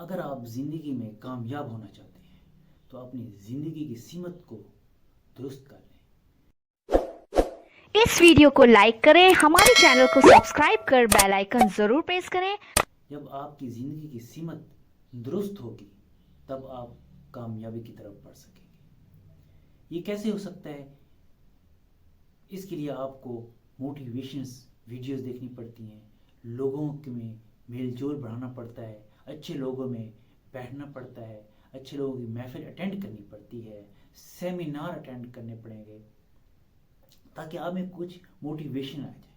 اگر آپ زندگی میں کامیاب ہونا چاہتے ہیں تو اپنی زندگی کی سمت کو درست کر لیں۔ اس ویڈیو کو لائک کریں، ہمارے چینل کو سبسکرائب کر بیل آئیکن ضرور پریس کریں۔ جب آپ کی زندگی کی سمت درست ہوگی تب آپ کامیابی کی طرف بڑھ سکیں گے۔ یہ کیسے ہو سکتا ہے؟ اس کے لیے آپ کو موٹیویشنز ویڈیوز دیکھنی پڑتی ہیں، لوگوں میں میل جول بڑھانا پڑتا ہے، اچھے لوگوں میں بیٹھنا پڑتا ہے، اچھے لوگوں کی محفل اٹینڈ کرنی پڑتی ہے، سیمینار اٹینڈ کرنے پڑیں گے تاکہ آپ میں کچھ موٹیویشن آ جائے۔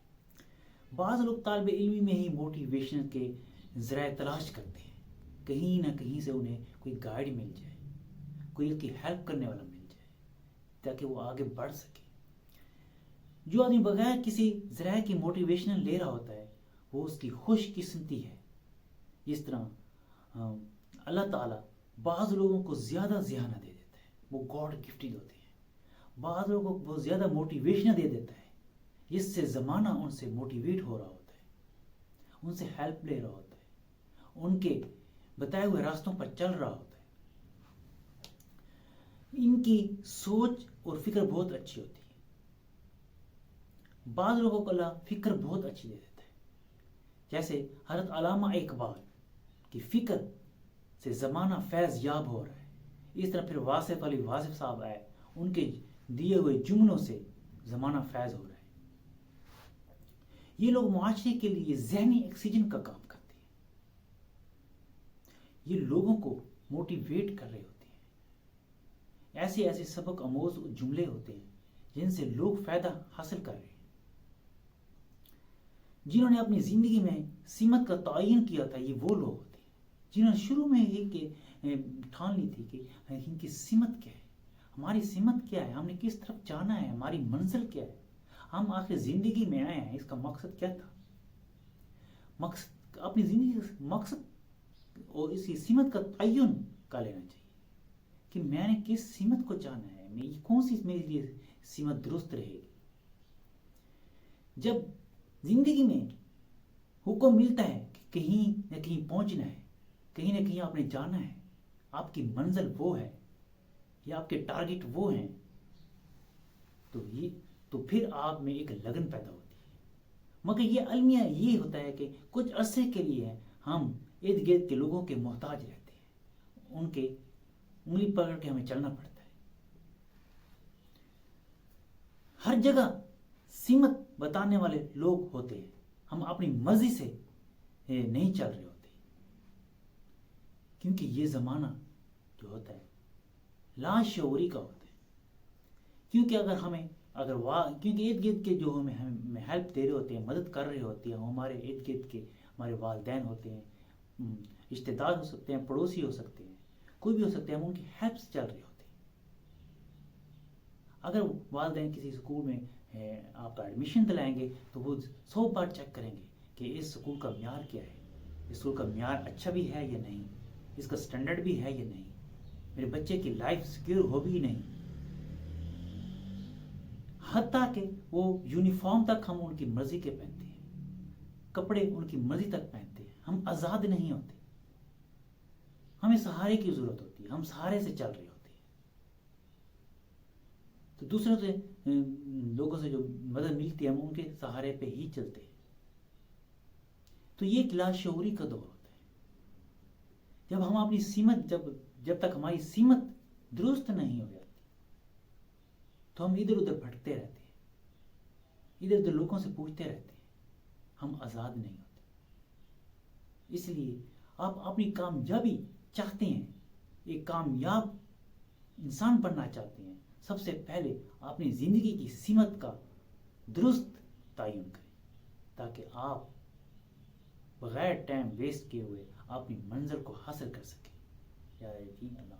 بعض لوگ طالب علمی میں ہی موٹیویشن کے ذرائع تلاش کرتے ہیں، کہیں نہ کہیں سے انہیں کوئی گائیڈ مل جائے، کوئی اس کی ہیلپ کرنے والا مل جائے تاکہ وہ آگے بڑھ سکے۔ جو آدمی بغیر کسی ذرائع کی موٹیویشن لے رہا ہوتا ہے وہ اس کی خوش قسمتی ہے۔ جس طرح اللہ تعالیٰ بعض لوگوں کو زیادہ ذہانت دے دیتا ہے، وہ گاڈ گفٹڈ ہوتے ہیں، بعض لوگوں کو بہت زیادہ موٹیویشن دے دیتا ہے جس سے زمانہ ان سے موٹیویٹ ہو رہا ہوتا ہے، ان سے ہیلپ لے رہا ہوتا ہے، ان کے بتائے ہوئے راستوں پر چل رہا ہوتا ہے۔ ان کی سوچ اور فکر بہت اچھی ہوتی ہے۔ بعض لوگوں کو اللہ فکر بہت اچھی دے دیتا ہے، جیسے حضرت علامہ اقبال کی فکر سے زمانہ فیض یاب ہو رہا ہے۔ اس طرح پھر واصف علی واصف صاحب آئے، ان کے دیے ہوئے جملوں سے زمانہ فیض ہو رہا ہے۔ یہ لوگ معاشرے کے لیے ذہنی آکسیجن کا کام کرتے ہیں، یہ لوگوں کو موٹیویٹ کر رہے ہوتے ہیں۔ ایسے ایسے سبق آموز جملے ہوتے ہیں جن سے لوگ فائدہ حاصل کر رہے ہیں۔ جنہوں نے اپنی زندگی میں سمت کا تعین کیا تھا یہ وہ لوگ ہوتے ہیں جنہوں نے شروع میں ہی ٹھان لی تھی کہ ان کی سمت کیا ہے، ہماری سمت کیا ہے، ہم نے کس طرف جانا ہے، ہماری منزل کیا ہے، ہم آخر زندگی میں آئے ہیں، اس کا مقصد کیا تھا۔ مقصد اپنی زندگی کا مقصد اور اس کی سمت کا تعین کر لینا چاہیے کہ میں نے کس سمت کو جانا ہے، کون سی میرے لیے سمت درست رہے گی۔ جب زندگی میں حکم ملتا ہے کہ کہیں نہ کہیں پہنچنا ہے، کہیں نہ کہیں آپ نے جانا ہے، آپ کی منزل وہ ہے یا آپ کے ٹارگٹ وہ ہیں، تو پھر آپ میں ایک لگن پیدا ہوتی ہے۔ مگر یہ المیہ یہ ہوتا ہے کہ کچھ عرصے کے لیے ہم ارد گرد کے لوگوں کے محتاج رہتے ہیں، ان کے انگلی پکڑ کے ہمیں چلنا پڑتا ہے۔ ہر جگہ سمت بتانے والے لوگ ہوتے ہیں، ہم اپنی مرضی سے نہیں چل رہے ہوتے، کیونکہ یہ زمانہ جو ہوتا ہے لاشعوری کا ہوتا ہے۔ کیونکہ کیونکہ ارد گرد کے جو ہمیں ہیلپ دے رہے ہوتے ہیں، مدد کر رہے ہوتے ہیں، ہمارے ارد گرد کے ہمارے والدین ہوتے ہیں، رشتہ دار ہو سکتے ہیں، پڑوسی ہو سکتے ہیں، کوئی بھی ہو سکتے ہیں، ہم ان کی ہیلپ سے چل رہے ہوتے ہیں۔ اگر والدین کسی اسکول میں آپ کا ایڈمیشن دلائیں گے تو وہ 100 بار چیک کریں گے کہ اس اسکول کا معیار کیا ہے، اس اسکول کا معیار اچھا بھی ہے یا نہیں، اس کا سٹینڈرڈ بھی ہے یا نہیں، میرے بچے کی لائف سیکیور ہو بھی نہیں۔ حتیٰ کہ وہ یونیفارم تک ہم ان کی مرضی کے پہنتے ہیں، کپڑے ان کی مرضی تک پہنتے ہیں، ہم آزاد نہیں ہوتے، ہمیں سہارے کی ضرورت ہوتی ہے، ہم سہارے سے چل رہے ہوتے ہیں۔ تو دوسروں سے لوگوں سے جو مدد ملتی ہے ہم ان کے سہارے پہ ہی چلتے ہیں۔ تو یہ ایک لاشعوری کا دور ہوتا ہے۔ جب ہم اپنی سمت جب تک ہماری سمت درست نہیں ہو جاتی تو ہم ادھر ادھر بھٹکتے رہتے ہیں، ادھر ادھر لوگوں سے پوچھتے رہتے ہیں، ہم آزاد نہیں ہوتے۔ اس لیے آپ اپنی کامیابی چاہتے ہیں، ایک کامیاب انسان بننا چاہتے ہیں، سب سے پہلے اپنی زندگی کی سمت کا درست تعین کریں تاکہ آپ بغیر ٹائم ویسٹ کیے ہوئے اپنی منزل کو حاصل کر سکیں۔ یا اللہ